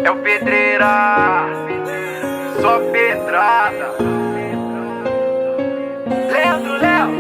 É o Pedreira, só pedrada. Leandro, Léo,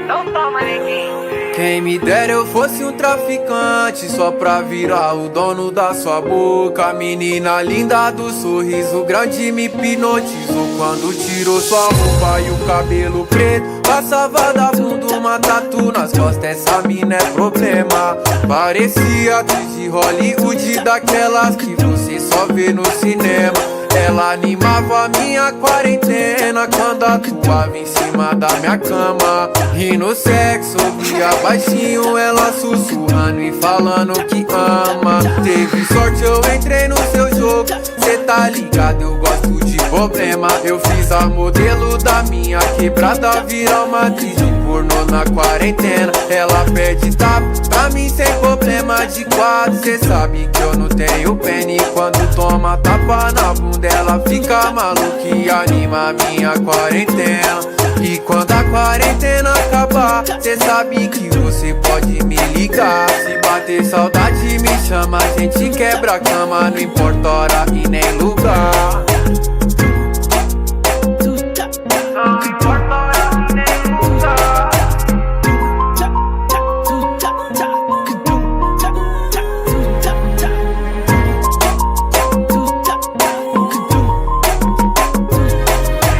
não toma neguinho. Quem me dera eu fosse um traficante, só pra virar o dono da sua boca. Menina linda do sorriso grande me hipnotizou quando tirou sua roupa e o cabelo preto. Passa vagabundo, uma tatu nas costas, essa mina é problema. Parecia atriz de Hollywood, daquelas que você só vê no cinema. Ela animava a minha quarentena quando atuava em cima da minha cama. E no sexo ouvia baixinho ela sussurrando e falando que ama. Teve sorte, eu entrei no seu jogo, cê tá ligado, eu gosto de problema. Eu fiz a modelo da minha quebrada virar uma atriz de pornô na quarentena. Ela pede tapa pra mim sem problema de quatro. Cê sabe que eu não tenho pena, e quando toma tapa na bunda ela fica maluca e anima a minha quarentena. E quando a quarentena acabar, cê sabe que você pode me ligar. Se bater saudade me chama, a gente quebra a cama, não importa hora e nem lugar. Não importa hora e nem lugar.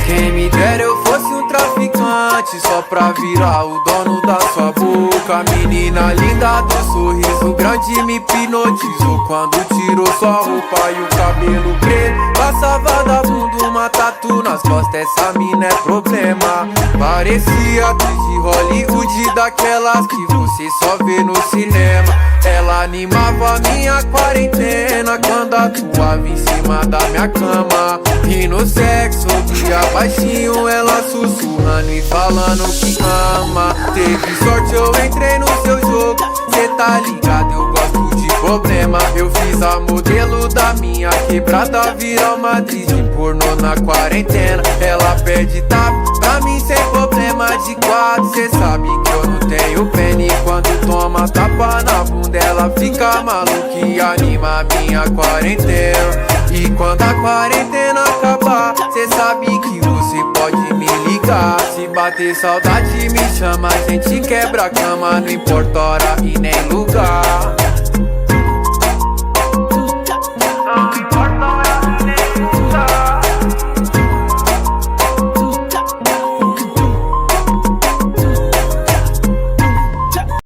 Quem me dera eu fosse um traficante, só pra virar o dono da sua boca. Menina linda do sorriso grande me hipnotizou quando tirou sua roupa e o cabelo preto. Passa vagabundo, uma tatu nas costas, essa mina é problema. Parecia atriz de Hollywood, daquelas que você só vê no cinema. Ela animava a minha quarentena quando atuava em cima da minha cama. E no sexo ouvia baixinho ela sussurrando e falando que ama. Teve sorte, eu entrei no seu jogo, cê tá ligado, eu gosto de problema. Eu fiz a modelo da minha quebrada virar uma atriz de pornô na quarentena. Ela pede tapa pra mim sem problema de quatro. Cê sabe que eu não tenho pena, e quando toma tapa na bunda ela fica maluca e anima a minha quarentena. E quando a quarentena acabar, cê sabe que você pode me ligar. Se bater saudade me chama, a gente quebra a cama, não importa hora e